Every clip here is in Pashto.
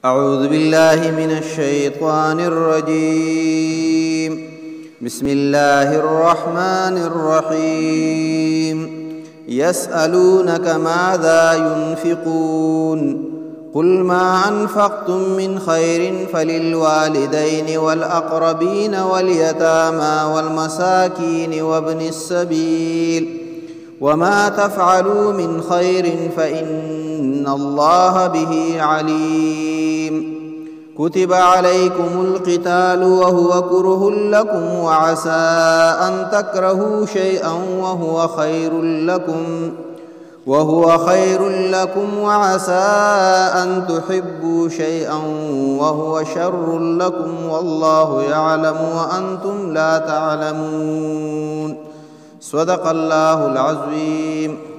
أعوذ بالله من الشيطان الرجيم بسم الله الرحمن الرحيم يسألونك ماذا ينفقون قل ما أنفقتم من خير فللوالدين والأقربين واليتامى والمساكين وابن السبيل وما تفعلوا من خير فإن الله به عليم كتب عليكم القتال وهو كره لكم وعسى أن تكرهوا شيئا وهو خير لكم وعسى أن تحبوا شيئا وهو شر لكم والله يعلم وأنتم لا تعلمون صدق الله العظيم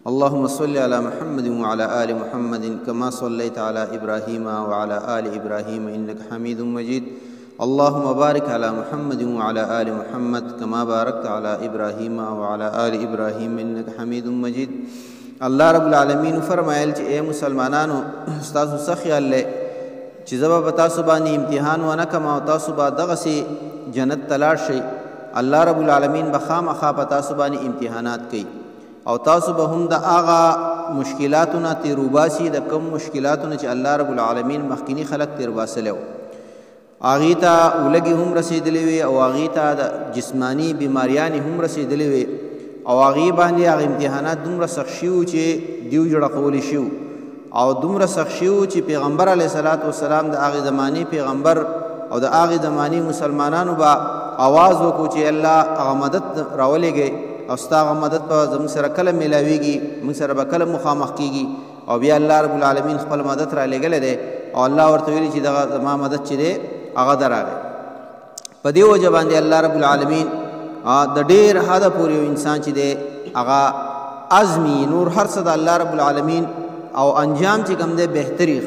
اللهم صل على محمد وعلى آل محمد كما صليت على إبراهيم وعلى آل إبراهيم إنك حميد مجيد اللهم بارك على محمد وعلى آل محمد كما باركت على إبراهيم وعلى آل إبراهيم إنك حميد مجيد الله رب العالمين فرمایل چې اے مسلمانانو تاسو څه خیال لې چې زه به تاسو باندې امتحان ونه کم او تاسو به دغسې جنت ته لاړ شئ الله رب العالمین به خامخا په تاسو باندې امتحانات کوي او تاسو به هم د هغه مشکلاتو نه تېر وباسي د کوم مشکلاتو نه چې الله رب العالمین مخکیني خلک تېر باسلی وو هغې ته اولګې هم رسېدلې وې او هغې ته د جسماني بیماریانې هم رسېدلې وې او هغې باندې هغه امتحانات دومره سخت شوي وو چې دیو جوړه کولی شي او دومره سخت شوي وو چې پیغمبر علیه صلات وسلام د هغې زمانې پیغمبر او د هغې زمانې مسلمانانو به آواز وکړو چې الله هغه مدد راولېږئ او ستا هغه مدد به زموږ سره کله میلاویږي موږ سره به کله مخامخ کېږي او بیا الله رب العالمین خپل مدد رالیږلی دی او الله ورته ویلي چې دغه زما مدد چې دی هغه درغی په دې وجه باندې الله رب العالمین د ډېر حده پورې یو انسان چې دی هغه عزمي نور هر څه د الله رب العالمین او انجام چې کوم دی بهتري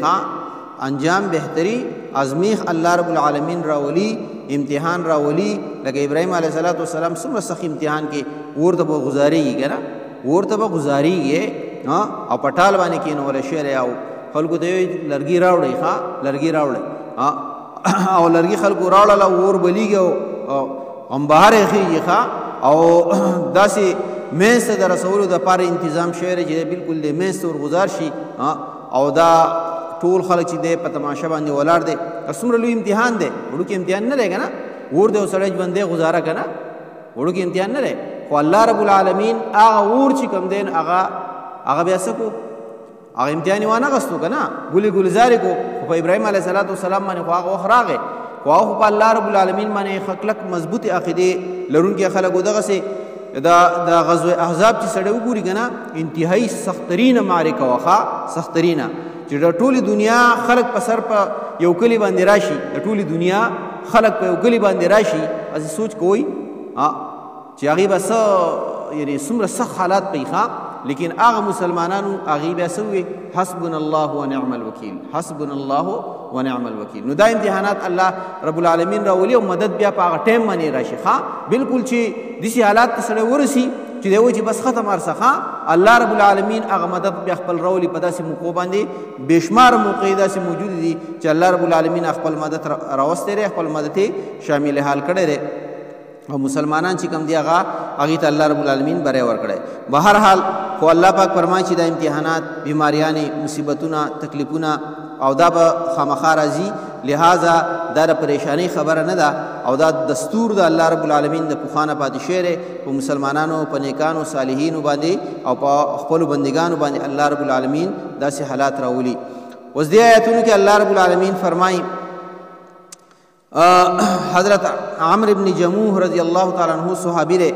انجام بهتري ازمیخ الله رب العالمین راولي امتحان راولي لکه ابراهیم علیه الصلاۃ والسلام څومره سخت امتحان کې ورته به گزارېږي که نه ورته به گزارېږي او په ټال باندې کېنولی شوی او خلکو ته یې لرګي راوړئ لرګي راوړئ او لرګي خلکو راوړله اور بلیږي او هم بهر یې خېږي او داسې منځ ته د رسولو دپاره انتظام شوی دی چې بلکل د منځ ته ورګزار شي او دا ټول خلک چې دی په تماشه باندې ولاړ دی څومره لوی امتحان دی وړوکې امتحان نه دی که نه اور دی او سړی ژوندی ګزاره که نه وړوکې امتحان نه دی خو الله رب العالمین هغه اور چې کوم دی هغه بیا څه کو هغه امتحان یې وانهغستو که نه ګلې ګلزارې کو خو په ابراهیم علیه صلات وسلام باندې خو هغه وخت راغی خو هغه خو په الله رب العالمین باندې ښه کلک مضبوطې عقیدې لرونکي خلک و دغسې د غزوه احزاب چې سړی وګوري که نه انتهایي سخترینه معرکه وه سخترینه چې د ټولې دنیا خلک په سر په یو کلي باندې راشي د ټولې دنیا خلک په یو کلي باندې راشي هسې سوچ کوئ چې هغې به څه یعنې څومره سخت حالات پی لیکن هغه مسلمانانو هغې بیا څه ووې حسبنا الله ونعم الوکیل حسبنا الله ونعم الوکیل نو دا امتحانات الله رب العالمین راولي او مدد بیا په هغه ټایم باندې راشي بلکل چې داسې حالات ته سړی ورسي چې دی وایي چې بس ختم هر الله رب العالمین هغه مدد بیا خپل راولي په داسې موقعو باندې بېشماره موقعې داسې موجودې دي چې الله رب العالمین خپل مدد راوستی دی خپل مدد یې شامل حال کړی دی او مسلمانان چې کوم دی هغې ته الله رب العالمین بری ورکړی به هر حال خو الله پاک فرمایي چې دا امتحانات بیماریانې مصیبتونه تکلیفونه او دا به خامخا راځي لہذا دا د پریشانۍ خبره نه ده او دا دستور د الله رب العالمین د پخوانه پاتې شوی دی په مسلمانانو په نیکانو صالحینو باندې او په خپلو بندګانو باندې الله رب العالمین داسې حالات راولي اوس دې آیتونو کې الله رب العالمین فرمایي حضرت عمرو بن جموح رضی الله تعالی عنہ صحابي دی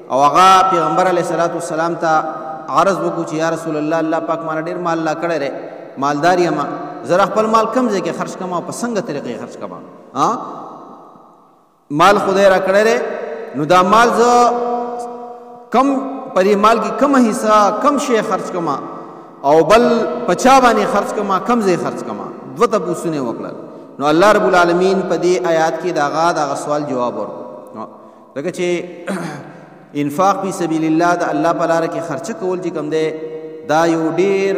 او هغه پیغمبر علیه صلات وسلام ته عرض وکړو چې یا رسول الله الله پاک ماله ډېر مال الله کړی دی مالدار یم زه خپل مال کم ځای کې خرچ کړم او په څنګه طریقې خرچ کړم مال خدای را کړی دی نو دا مال زه کم په دې مال کې کمه حصه کم شی خرچ کړم او بل په چا باندې خرچ کړم کم ځای خرچ کړم دوه تپوسونه یې وکړل نو الله رب العالمین په دې آیات کې دغه سوال جواب ورکړو ځکه چې انفاق فی سبیل الله د الله په لاره کې خرچه کول چې کوم دی دا یو ډېر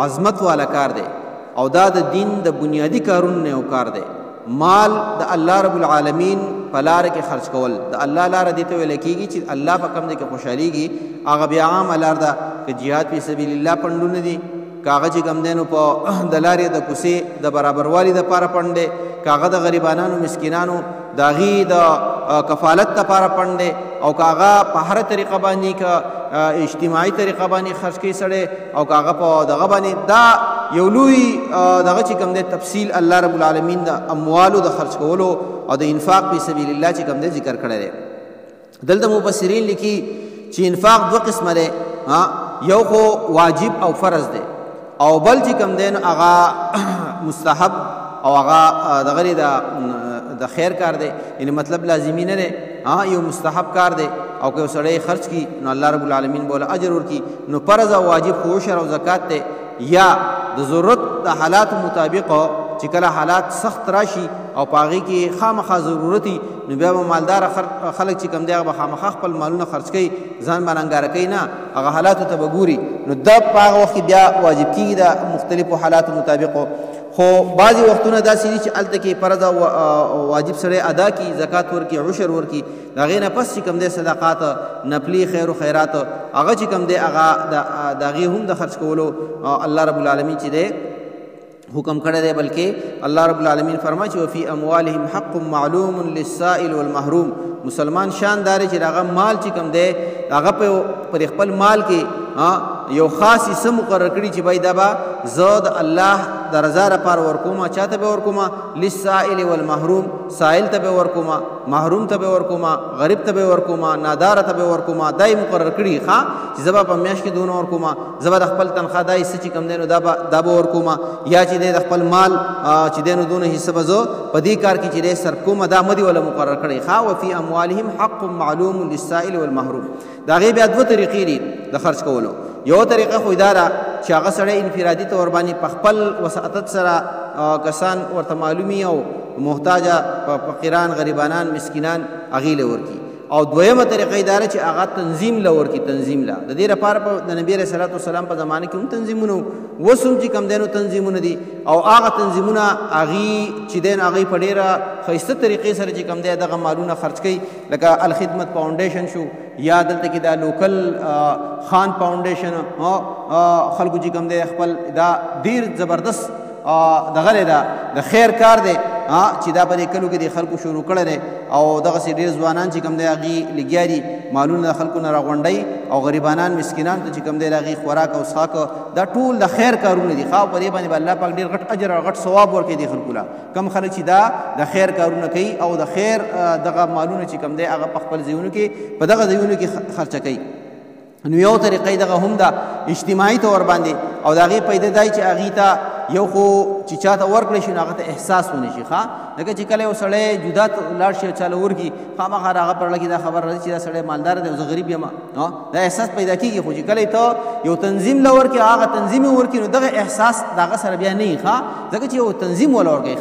عظمت والا کار دی او دا د دین د بنیادی کارونو نه یو کار دی. مال د الله رب العالمین په لاره کې خرج کول د الله لاره دې ته ویل کېږي چې الله په کوم ځای کې خوشحالېږي هغه بیا عامه لار ده. که جهاد فی سبیل الله پنډونه دي، که هغه چې کوم دی نو په د لارې د کوڅې د برابروالي دپاره پنډ دی، که هغه د غریبانانو مسکینانو د هغې د کفالت دپاره پنډ دی، او که هغه په هره طریقه باندې که اجتماعي طریقه باندې خرج کوي سړی، او که هغه په دغه باندې دا یو لوی دغه چې کوم دی تفصیل الله رب العالمین د اموالو د خرج کولو او د انفاق فی سبیل الله چې کوم دی ذکر کړی دی. دلته مفسرین لیکي چې انفاق دوه قسمه دی، یو خو واجب او فرض دی، او بل چې کوم دی نو هغه مستحب او هغه دغه د خیر کار دی، یعنی مطلب لازمی نه دی، یو مستحب کار دی. او که یو سړی خرج کی نو الله رب العالمین بوله اجر ورکي. نو فرض او واجب خو عشر او زکات دی، یا د ضرورت د حالاتو مطابق چې کله حالات سخت راشي او په هغې کې خامخا ضرورتي نو بیا به مالدار خلک چې کوم دی هغه به خامخا خپل مالونه خرج کوي، ځان به ننګاره کوي نه، هغه حالاتو ته به ګوري. نو دا په هغه وخت کې بیا واجب کېږي د مختلفو حالاتو مطابقو. خو بعضې وختونه داسې دي چې هلته کې فرض او واجب سړی ادا کړي، زکات ورکړي، عشر ورکړي، د هغې نه پس چې کوم دی صدقات نفلي خیر و خیرات هغه چې کوم دی هغه د هغې هم د خرج کولو الله رب العالمین چې دی حکم کړی دی. بلکې الله رب العالمین فرمایي چې وفي اموالهم حق معلوم للسائل والمحروم. مسلمان شان داري چې هغه مال چې کوم دی هغه پر خپل مال کې یو خاص حصه مقرر کړي چې بای دا به زه د الله د رضا لپاره ورکومه. چاته به ورکومه؟ للسائل والمحروم، سائل ته به ورکومه، محروم ته به ورکومه، غریب ته به ورکومه، ناداره ته به ورکومه. دا یې مقرر کړي چې زه به په میاشت کې دونه ورکومه، زه به د خپل تنخوا دا حصه چې کوم دی نو دا به ورکومه، یا چې دی د خپل مال چې دی نو دونه حصه به زه په دې کار کې چې دی صرف کومه، دا مدي ولا مقرر کړی. وفي اموالهم حق معلوم للسائل والمحروم. د هغې بیا دوه طریقې دي د خرج کولو. یو طریقه خو دا ده چې هغه سړی انفرادي طور باندې په خپل وسعت سره کسان ورته معلومي او محتاجه فقیران، غریبانان، مسکینان هغې له ورکړي. او دویمه طریقه دا ده چې هغه تنظیم له ورکړي، تنظیم له. د دې لپاره د نبي علیه صلات وسلام په زمانه کې هم تنظیمونه اوس هم چې کوم دی نو تنظیمونه دي، او هغه تنظیمونه هغې چې دی نو هغې په ډېره ښایسته طریقې سره چې کوم دی دغه مالونه خرج کوي. لکه الخدمت فاونډیشن شو، یا دلته کې دا لوکل خان فاونډیشن خلکو چې کوم دی خپل دا ډېر زبردست دغه دی د خیر کار دی چې دا په دې کلو کې د خلکو شروع کړی دی. او دغسې ډېر ځوانان چې کوم دی هغې لګیا دي مالونه د خلکو نه راغونډوي، او غریبانان مسکینان ته چې کوم دی د هغې خوراک او څښاک، دا ټول د خیر کارونه دي. په دې باندې به الله پاک ډېر غټ اجر او غټ ثواب ورکوي دې خلکو له. کم خلک چې دا د خیر کارونه کوي او د خیر دغه مالونه چې کوم دی هغه په خپل ځایونو کې په دغه ځایونو کې خرچه کوي. نو یو طریقې دغه هم ده اجتماعي طور باندې، او د هغې پیدا دی چې هغې ته یو خو چې چاته ورکړی شي نو هغه ته احساس ونه شي. لکه چې کله یو سړی جدا لاړ شي چاله ورکړي، خامخا هغه پر لکه دا خبر راځي چې دا سړی مالدار دی او زه غریب یم، دا احساس پیدا کېږي. خو چې کله ته یو تنظیم له ورکړي، هغه تنظیم یې ورکړي، نو دغه احساس د هغه سره بیا نه وي، ځکه چې یو تنظیم وله ورکوي.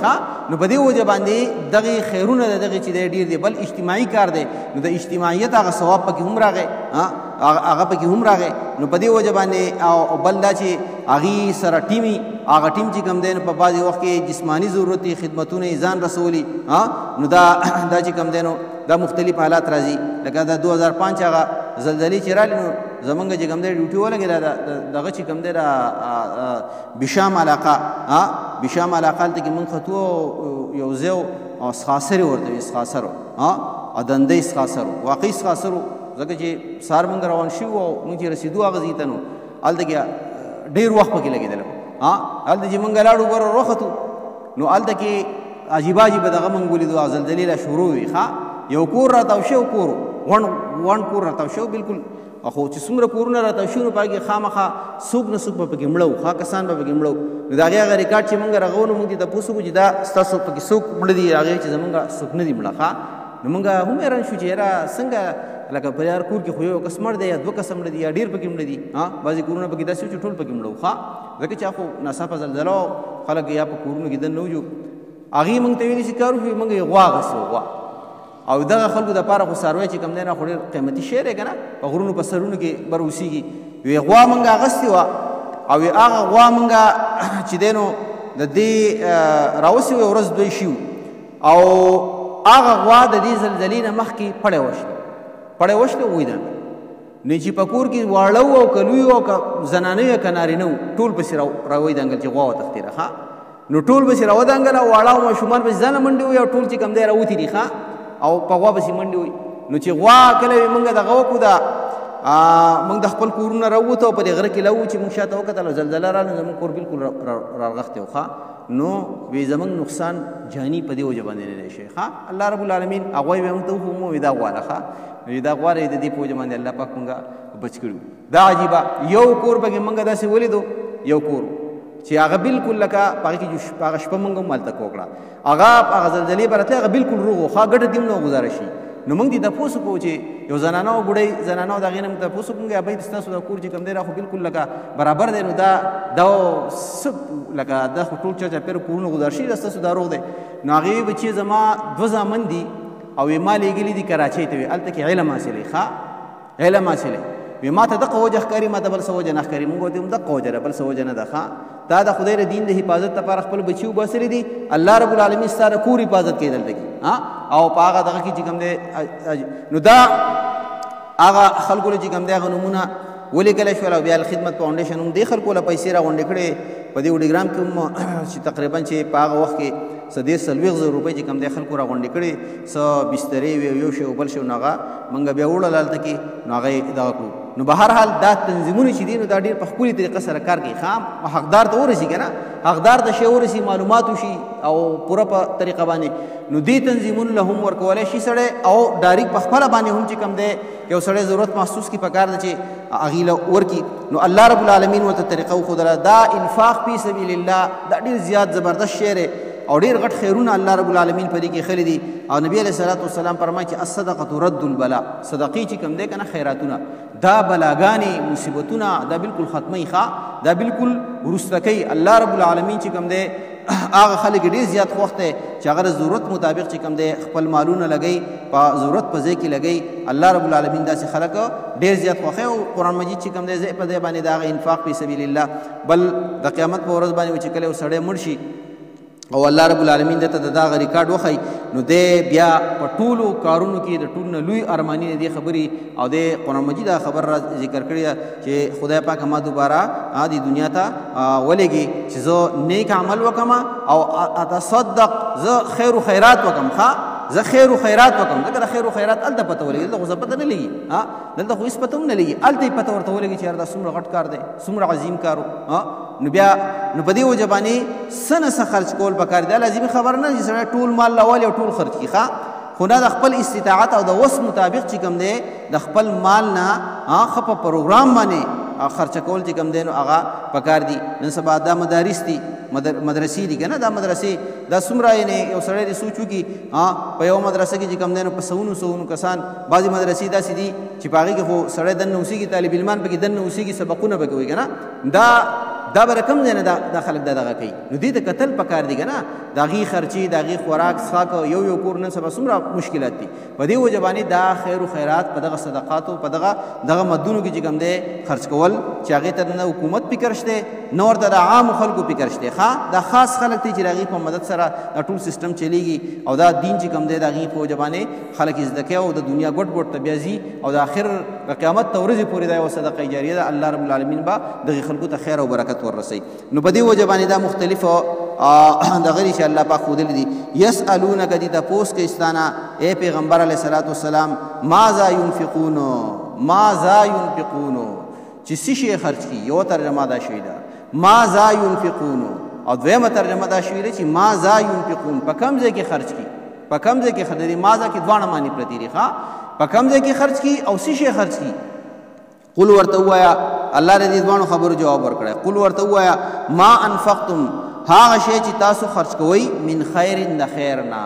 نو په دې وجه باندې دغې خیرونه د دغې چې دی ډېر دی. بل اجتماعي کار دی، نو د اجتماعیت هغه ثواب پکې هم راغی، هغه پکې هم راغی. نو په دې وجه باندې او بل دا چې هغې سره ټیمي، هغه ټیم چې کوم دی نو په بعضې وخت کې جسماني ضرورتي خدمتونه یې ځان رسولي، نو دا چې کوم دی نو دا مختلف حالات راځي. لکه دا 2005 هغه زلزلې چې رالي نو زمونږ چې کوم دی ډیوټي ولګېده دغه چې کوم دی دا بشام علاقه، بشام علاقه هلته کې مونږ ختو یو ځای و سخاسرې ورته وي، سخاسر دندۍ سخاسر واقعي سخاسر، ځکه چې سهار مونږ روان شوي او مونږ چې رسېدو هغه ځای ته نو هلته کې ډېر وخت پکې لګېدلی. هلته چې مونږ لاړو ګوره وختو نو هلته کې عجیبه عجیبه دغه مونږ ولیدو، زلزلې لا شروع وي. یو کور راتاو شو، کور وڼ کور راتاو شو بالکل. خو چې څومره کورونه راتاو شو نو په هغې خامخا څوک نه څوک به پکې مړه وو، کسان به پکې مړه وو. نو د هغې هغه ریکارډ چې مونږ رغو نو مونږ دې تپوس وکړو چې دا ستاسو پکې څوک مړه دي، هغې چې زمونږ څوک نه دي مړه. نو مونږ هم حیران شو چې یاره څنګه، لکه په یار کور کې خو یو کس مړ دی یا 2 کس مړه دي یا ډېر پکې مړه دي. بعضې کورونه پکې داسې وو چې ټول پکې مړه وو، ځکه چې خو ناڅاپه زلزله و، خلک یا په کورونو کې دننه وجو. هغې مونږ ته ویلي چې کار وشو، مونږ یې غوا اخیستې وه، غوا. او دغه خلکو دپاره خو څاروی چې کوم دی نه خو ډېر قیمتي شی دی که نه، په غرونو په سرونو کې بر اوسېږي. یوې غوا مونږ اخیستې وه، او هغه غوا مونږه چې دی نو د دې راوسې وې ورځ دوی شي او هغه غوا د دې زلزلې نه مخکې پړی وشله وویدل نو چې په کور کې واړه وو او که لوی وو او که زنانه وي که نارینه وو ټول پسې راویدنګل چې غوا وتښتېده ښه نو ټول پسې راودانګل او واړه او ماشومان پسې ځانه منډې وي او ټول چې کوم دی راوتي دي ښه او په غوا پسې منډې وي نو چې غوا کله وي مونږ دغه وکړو دا مونږ د خپل کورونه راووتو په دې غره کې لو چې مونږ شاته وکتل زلزله راغله زموږ کور بالکل رغښتی و ښه نو وی زموږ نقصان جاني په دې وجه باندې نه دی شوی ښه الله رب العالمین هغوی به موږ ته وښومو وي دا غواړه ښه وي دا غواړه د دې په وجه باندې الله پاک مونږ بچ کړي دا عجیبه یو کور پکې مونږ داسې ولیدو یو کور چې هغه بالکل لکه هغه کې هغه شپه مونږ هم هلته وکړه هغه زلزلې به راتلی هغه بالکل روغ و ښه ګټه دې هم نه وګزاره شي نو موږ دې تپوس وکړو چې یو زنانه او بوډۍ زنانه او د هغې نه موږ تپوس وکړو چې ابۍ ستاسو دا کور چې کوم دی را خو بالکل لکه برابر دی نو دا څه لکه دا خو ټول چا چاپېره کورونه ګزار شي دا ستاسو دا روغ دی نو هغې به چې زما 2 زامن دي او وی ما لېږلي دي کراچۍ ته وي هلته کې علم حاصلوي ښه علم حاصلوي وی ما ته دغه وجه ښکاري ما ته بل څه وجه نه ښکاري مونږ ورته دغه وجه ده بل څه وجه نه ده ښه تا د خدای د دین د حفاظت لپاره خپل بچي وباسلي دي الله رب العالمین ستا د کور حفاظت کوي دلته کې او په هغه دغه کې چې کوم دی نو دا هغه خلکو له چې کوم دی هغه نومونه ولیکلی شول او بیا الخدمت فاونډیشن هم دې خلکو له پیسې راغونډې کړې په دې وډیګرام کې هم چې تقریبا چې په هغه وخت کې څه 40,000 روپۍ چې کوم دی خلکو راغونډې کړې څه بسترې وې یو شی او بل شی نو هغه موږ بیا وړل هلته کې نو هغه یې دغه کړو نو به هر حال دا تنظیمونه چې دي نو دا ډېر په ښکلې طریقه سره کار کوي ښه حقدار ته ورسي که نه حقدار ته شی ورسي معلومات وشي او پوره په طریقه باندې نو دې تنظیمونو له هم ورکولی شي سړی او ډایرکټ په خپله باندې هم چې کوم دی یو سړی ضرورت محسوس کړي پکار ده چې هغې له ورکړي نو الله رب العالمین ورته طریقه وښودله دا انفاق فی سبیل الله دا ډېر زیات زبردست شی دی او ډېر غټ خیرونه الله رب العالمین په دې کې خلي دي او نبی علیه صلات وسلام فرمایي چې الصدقة رد البلا صدقې چې کوم دی که نه خیراتونه دا بلاګانې مصیبتونه دا بالکل ختموي ښه دا بالکل وروسته کوي الله رب العالمین چې کوم دی هغه خلک ډېر زیات خوښ دی چې هغه د ضرورت مطابق چې کوم دی خپل مالونه لګوي په ضرورت په ځای کې لګوي الله رب العالمین داسې خلک ډېر زیات خوښوي او قرآن مجید چې کوم دی ځای په ځای باندې د هغه انفاق فی سبیل الله بل د قیامت په ورځ باندې چې کله یو سړی مړ شي او الله رب العالمین دته د دغه ریکارډ وښی نو دی بیا په ټولو کارونو کې د ټولو نه لوی ارماني د دې خبرې او د قرآن مجید دا خبر را ذکر کړې ده چې خدای پاک ما دوباره دې دنیا ته ولېږي چې زه نیک عمل وکړم او اتصدق زه خیر و خیرات وکړم ښه زه خیر و خیرات وکړم ځکه د خیر و خیرات هلته پته ولګي دلته خو زه پته نه لګي دلته خو هېڅ پته هم نه لګي هلته یې پته ورته ولګي چې یار دا څومره غټ کار دی څومره عظیم کار و نو بیا نو په دې وجه باندې څه نه څه خرچ کول پکار دی دا لازمي خبره نه چې سړی ټول مال راولي او ټول خرچ کړي ښه خو نه د خپل استطاعت او د وس مطابق چې کوم دی د خپل مال نه ښه په پروګرام باندې خرچه کول چې کوم دی نو هغه پکار دي نن سبا دا مدارس دي مدرسې دي که نه دا مدرسې دا څومره یعنې یو سړی دې سوچ وکړي په یوه مدرسه کې چې کوم دی نو په سونو کسان بعضې مدرسې داسې دي چې په هغې کې خو سړی دننه اوسېږي طالب علمان پکې دننه اوسېږي سبقونه به کوي که نه دا به رقم دی نه دا خلک دغه کوي نو دې ته کتل پکار دي که نه د هغې خرچې د هغې خوراک څښاک یو کور نن سبا څومره مشکلات دي په دې وجه باندې دا خیر و خیرات په دغه صدقاتو په دغه مدونو کې چې کوم دی خرچ کول چې هغې ته نه حکومت فکر شته نه ورته د عامو خلکو فکر شته دا خاص خلک دی چې د هغې په مدد سره دا ټول سیسټم چلیږي او دا دین چې کوم دی د هغې په وجه باندې خلک یې زده کوي او د دنیا ګوټ ته بیا ځي او د آخر د قیامت ته ورځې پورې دا یوه صدقه جاریه ده الله رب العالمین به دغې خلکو ته خیر او برکت ورسوي نو په دې وجه باندې دا مختلفو دغه چې الله پاک ښودلي دي یسألونک دي تپوس کوي ستانه ای پیغمبر علیه صلات وسلام ماذا ينفقون چې څه شی خرچ کړي یوه ترجمه دا شوې ده ماذا ينفقون او دویمه ترجمه دا شوې ده چې ماذا ينفقون په کوم ځای کې خرچ کړي په کوم ځای کې خرچ ماذا کې دواړه معنی پرتې دي په کوم ځای کې خرچ کړي او څه شی خرچ کړي قل ورته ووایه الله دې دوانو خبرو جواب ورکړی قل ورته ووایه ما انفقتم هغه شی چې تاسو خرچ کوئ من خیر د خیر نه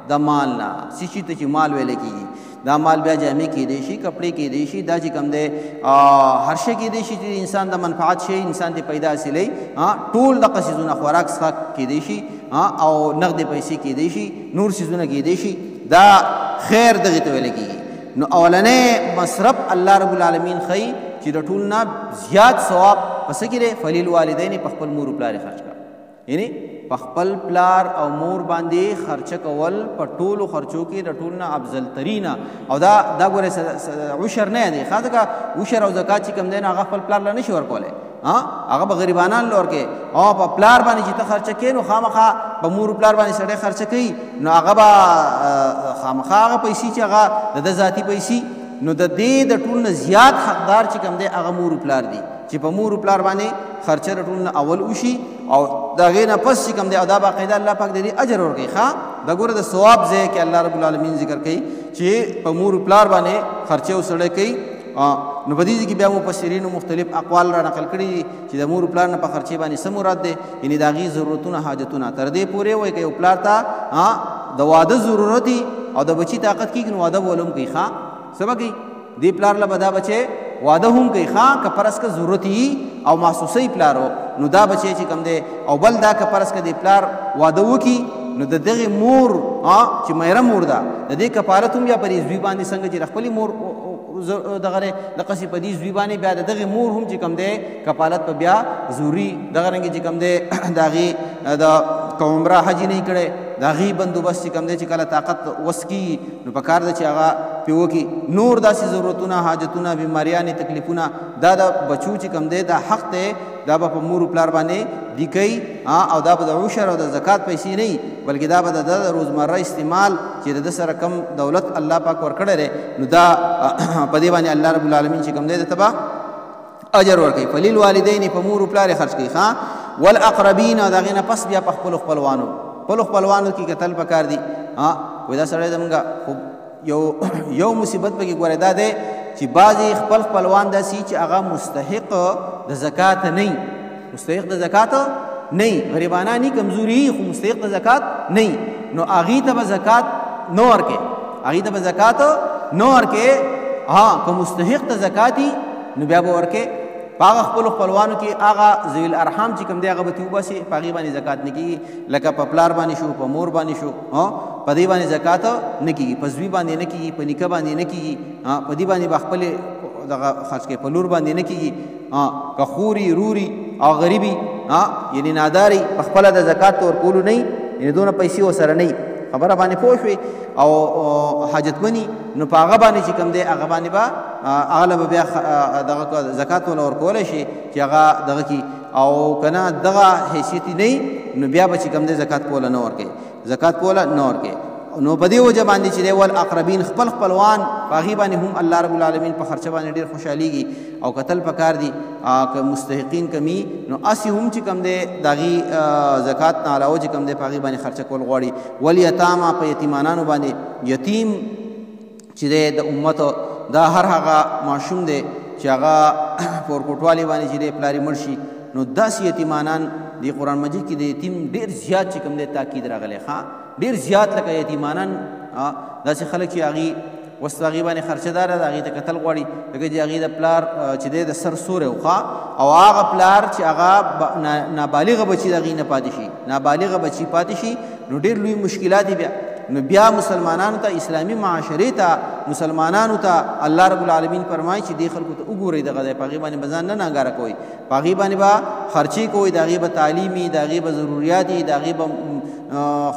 د مال نه څه شي ته چې مال ویلی کېږي دا مال بیا جامې کېدی شي کپړې کېدی شي دا چې کوم دی هر شی کېدی شي چې انسان د منفعت شی انسان ته پیدا حاصلوي ټول دغه څیزونه خوراک څښاک کېدی شي او نغدې پیسې کېدی شي نور څیزونه کېدی شي دا خیر دغې ته ویلی کېږي نو اولنی مصرف الله رب العالمین ښیي چې د ټول نه زیات ثواب پس کې دی فلیل والدین په خپل مور پلار خرچ کا یعنی په خپل پلار او مور باندې خرچه کول په ټولو خرچو کې د ټولو نه افضل ترینه او دا ګوره عشر نه دی خاطر کا عشر او زکات چې کوم دی هغه خپل پلار لا نشي ورکولی هغه به غریبانان لور کې او په پلار باندې چې ته خرچه کې نو خامخا په مور پلار باندې سړی خرچه کوي نو هغه به خامخا هغه پیسې چې هغه د ذاتی پیسې نو د دې د ټول نه زیات حقدار چې کوم دی هغه مور پلار دی چې په مور پلار باندې خرچه د ټول نه اول وشي او د هغې نه پس چې کوم دی او دا باقاعده الله پاک د دې اجر ورکوي ښه دا ګوره د ثواب ځای کې الله رب العالمین ذکر کوي چې په مور پلار باندې خرچه وسړی کوي نو په دې کې بیا مفسرینو مختلف اقوال را نقل کړي چې د مور پلار نه په خرچې باندې څه مراد دی یعنی د هغې ضرورتونه حاجتونه تر دې پورې وایي که یو پلار ته د واده ضرورت دي او د بچي طاقت کېږي نو واده به ولم کوي ښه څه به کوي دې پلار له به دا بچی واده هم کوي ښه که فرض که ضرورت یي او محسوسوي پلارو نو دا بچی چې کوم دی او بل دا که فرض که د پلار واده وکړي نو د دغې مور چې میره مور ده د دې کفارت هم بیا پر زوی باندې څنګه چې د خپلې مور دغه دقسې په دې زوی باندې بیا د دغې مور هم چې کوم دی کفالت په بیا ضروري دغه رنګې چې کوم دی د هغې د که عمره حج نه یې کړی د هغې بندوبست چې کوم دی چې کله طاقت وس کېږي نو په کار ده چې هغه پې وکړي نور داسې ضرورتونه حاجتونه بیماریانې تکلیفونه دا د بچو چې کوم دی دا حق دی دا به په مور پلار باندې دی کوي او دا به د عشر او د زکات پیسې نه وي بلکې دا به د ده د روزمره استعمال چې د ده سره کم دولت الله پاک ورکړی دی نو دا په دې باندې الله رب العالمین چې کوم دی د ته به اجر ورکوي فلیل والدین په مور پلار یې خرچ کوي ښه والاقربین او د هغې نه پس بیا په خپلو خپلوانو خپلو خپلوانو کې کتل پکار دي وایي دا سړی زمونږ یو مصیبت پکې ګوره دا دی چې بعضې خپل خپلوان داسې چې هغه مستحق د زکات نه مستحق د زکات نه غریبانه نی کمزوري خو مستحق د زکات نه نو هغې ته به زکات نه ورکې هغې ته به زکات نه ورکې که مستحق د زکات نو بیا به ورکې په هغه خپلو خپلوانو کې هغه ذوی الارحام چې کوم دی هغه به ترې وباسي په هغې باندې زکات نه کېږي لکه په پلار باندې شو په مور باندې شو په دې باندې زکات نه کېږي په زوی باندې نه کېږي په نیکه باندې نه کېږي په دې باندې به خپلې دغه خرچ کوي په لور باندې نه کېږي که خوري روري او غریبي یعنی ناداري په خپله د زکات ورکولو نه یعنی دونه پیسې ورسره نه خبره باندې پوه شوې او حاجتمني نو په هغه باندې چې کوم دی هغه باندې به هغه له به بیا دغه زکات وله ورکولی شي چې هغه دغه کي او که نه دغه حیثیت نه نو بیا به چې کوم دی زکات پوله نه ورکوي زکات پوله نه ورکوي نو په دې وجه باندې چې دی والاقربین خپل خپلوان په هغې باندې هم الله رب العالمین په خرچه باندې ډېر خوشحالېږي او کتل پکار دي که مستحقین کمی نو اسې هم چې کوم دی د هغې زکات نه علاوه چې کوم دی په هغې باندې خرچه کول غواړي والیتاما په یتیمانانو باندې یتیم چې دی د امت دا هر هغه ماشوم دی چې هغه په ورکوټوالي باندې چې دی پلار یې مړ شي نو داسې یتیمانان د قرآن مجید کې د یتیم ډېر زیات چې کوم دی تاکید راغلی ډېر زیات لکه یتیمانان داسې خلک چې هغې اوس د هغې باندې خرچه داره ده هغې ته کتل غواړي لکه چې هغې د پلار چې دی د سر سوری او هغه پلار چې هغه نابالغه بچي د هغې نه پاتې شي نابالغه بچي پاتې شي نو ډېر لوی مشکلات دي نو بیا مسلمانانو ته اسلامي معاشرې ته مسلمانانو ته الله رب العالمین فرمایي چې دې خلکو ته وګورئ دغه دی په هغې باندې به ځان نه ناګاره کوئ په هغې باندې به خرچې کوئ د هغې به تعلیم وي د هغې به ضروریات وي د هغې به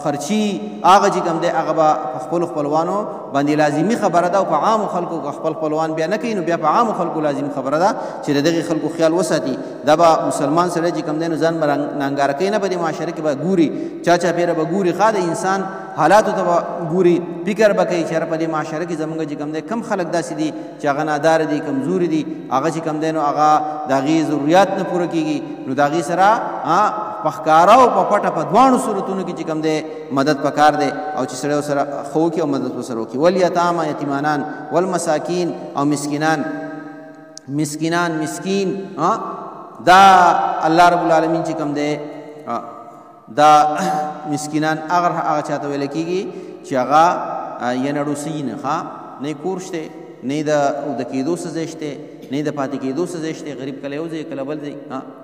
خرچي هغه چې کوم دی هغه به په خپلو خپلوانو باندې لازمي خبره ده او په عامو خلکو که خپل خپلوان بیا نه کوي نو بیا په عامو خلکو لازمي خبره ده چې د دغې خلکو خیال وساتي دا به مسلمان سړی چې کوم دی نو ځان به نانګاره کوي نه په دې معاشره کې به ګوري چا چاپېره به ګوري ښه د انسان حالاتو ته به ګوري فکر به کوي چې یاره په دې معاشره کې زموږ چې کوم دی کم خلک داسې دي چې هغه ناداره دي کمزوري دي هغه چې کوم دی نو هغه د هغې ضروریات نه پوره کېږي نو د هغې سره په ښکاره او په پټه په دواړو صورتونو کې چې کوم دی مدد پکار دی او چې سړی ورسره ښه وکړي او مدد ورسره وکړي والیتاما یتیمانان والمساکین او مسکینان مسکین دا الله رب العالمین چې کوم دی دا مسکینان هغه چاته ویل کېږي چې هغه یې نړوسي نه نه کور شته نه د کېدو څه ځای شته نه د پاتې کېدو څه ځای شته غریب کله یو ځای کله بل ځای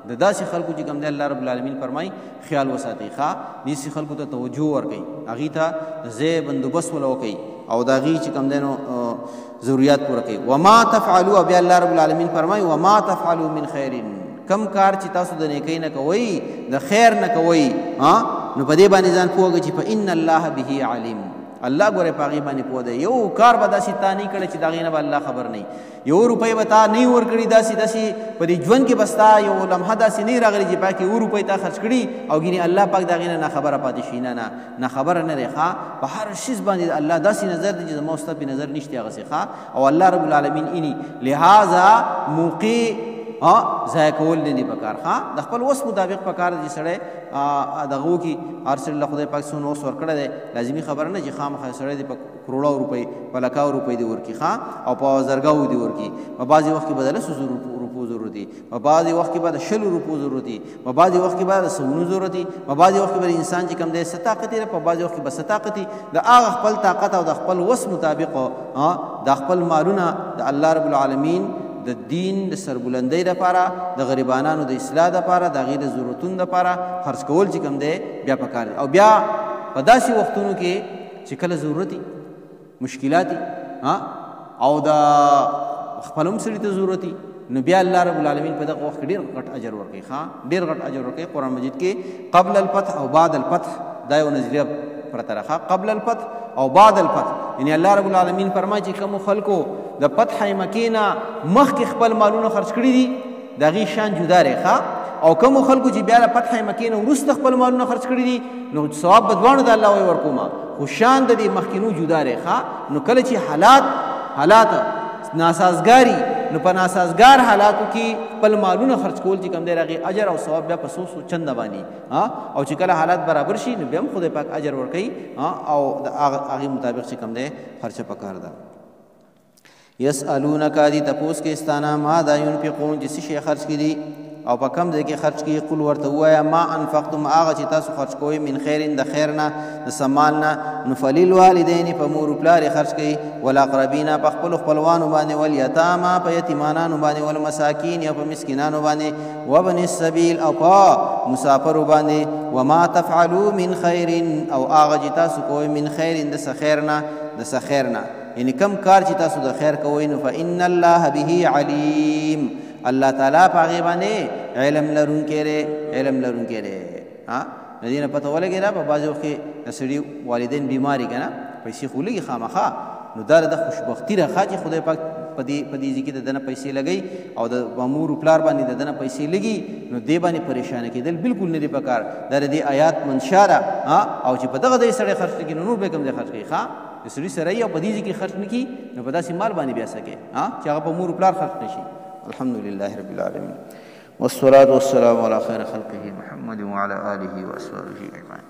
د داسې خلکو چې کوم دی الله رب العالمین فرمایي خیال وساتئ داسې خلکو ته توجه ورکوئ هغې ته د ځای بندوبست وله وکوئ او د هغې چې کوم دی نو ضروریات پوره کوي وما تفعلوا بیا الله رب العالمین فرمایي وما تفعلوا من خیر کم کار چې تاسو د نیکۍ نه کوئ د خیر نه کوئ نو په دې باندې ځان پوهږئ چې فإن الله به علیم الله ګوره په هغې باندې پوه دی یو کار به داسې تا نه کړی چې د هغې نه به الله خبر نه یو روپۍ به تا نه ورکړي داسې په دې ژوند کې به ستا یو لمحه داسې نه راغلي چې پاکې اوه روپۍ تا خرڅ کړي او ګینې الله پاک د هغې نه ناخبره پاتې شي نه خبره نه دی په هر شیز باندې د الله داسې نظر دی چې زما او ستا پې نظر نشته هغسې او الله رب العالمین اینی لہذا موقع ضایع کول نه دي پکار د خپل وس مطابق پکار دي سړی دغه وکړي هر سړي له خدای پاک څونه وس ورکړی دی لازمي خبره نه چې خامخا سړی دی په کروړو روپۍ په لکاو روپۍ دې ورکړي او په زرګاو دې ورکړي په بعضې وخت کې به د 100 روپو ضرورت دي په بعضې وخت کې به د 100 روپو ضرورت دي په بعضې وخت کې به د 100 ضرورت دي په بعضې وخت کې به انسان چې کوم دی څه طاقت یې په بعضې وخت کې به څه طاقت یې د هغه خپل طاقت او د خپل وس مطابق د خپل مالونه د الله رب العالمین د دین د سربلندۍ دپاره د غریبانانو د اصلاح دپاره د هغې د ضرورتونو دپاره خرڅ کول چې کوم دی بیا پکار دی او بیا په داسې وختونو کې چې کله ضرورت مشکلات او د خپل هم سړي ته ضرورت نو بیا الله رب العالمین په دغه وخت کې ډېر غټ اجر ورکوي ډېر غټ اجر ورکوي قرآن مجید کې قبل الفتح او بعد الفتح دا یو نظریه پرته راخه قبل الفتح او بعد الفتح یعنی الله رب العالمین فرمایي چې کومو خلکو د فتح مکې نه مخکې خپل مالونه خرڅ کړي دي د هغې شان جدا دی او کومو خلکو چې بیا د فتح مکې نه وروسته خپل مالونه خرڅ کړي دي نو ثواب به دواړو د الله وی ورکومه خو شان د دې مخکینو جدا دی نو کله چې حالات ناسازګاري نو په ناسازګار حالاتو کې خپل مالونه خرڅ کول چې کوم دی هغې اجر او ثواب بیا په څو چنده باندې او چې کله حالات برابر شي نو بیا هم خدای پاک اجر ورکوي او د هغې مطابق چې کوم دی خرچه پکار ده یسألونک دی تپوس کې استانه ماذا ينفقون چې څه شی خرڅ کړي او په کم ځای کې خرچ کړي قل ورته ووایه ما انفقتم هغه چې تاسو خرچ کوئ من خیر د خیر نه د سمال نه نو فللوالدین په مور و پلار یې خرچ کړئ والاقربین په خپلو خپلوانو باندې والیتاما په یتیمانانو باندې والمساکین یا په مسکینانو باندې وابن السبیل او په مسافرو باندې وما تفعلوا من خیر او هغه چې تاسو کوئ من خیر د څه خیر نه یعنی کم کار چې تاسو د خیر کوئ نو فإن الله به علیم الله تعالی په هغې باندې علم لرونکی دی د دې نه پته ولګېده په بعضې وخت کې د سړي والدین بیماري که نه پیسې خو لږي خامخا نو دا د خوشبختي راښه چې خدای پاک په دې ځای کې د ده نه پیسې لګوي او د مامور و پلار باندې د ده نه پیسې لګي نو دې باندې پریشانه کېدل بالکل نه دي پکار دا د دې آیات منشا ده او چې په دغه ځای سړی خرڅ کړي نو نور به کوم ځای خرڅ کړي د سړي سره یې او په دې ځای کې خرڅ نه کړي نو په داسې مال باندې بیا څه کوي چې هغه په مور و پلار خرڅ نه شي الحمد لله رب العالمين والصلاة والسلام على خير خلقه محمد وعلى آله وأصحابه أجمعين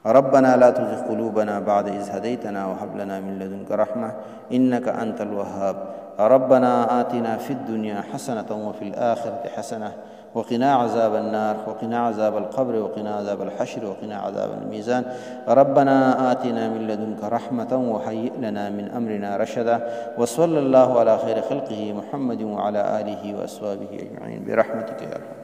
ربنا لا تزغ قلوبنا بعد إذ هديتنا وهب لنا من لدنك رحمة إنك أنت الوهاب ربنا آتنا في الدنيا حسنة وفي الآخرة حسنة وقنا عذاب النار وقنا عذاب القبر وقنا عذاب الحشر وقنا عذاب الميزان ربنا آتنا من لدنك رحمة وهيئ لنا من أمرنا رشدا وصلى الله على خير خلقه محمد وعلى آله وأصحابه أجمعين برحمتك يا رب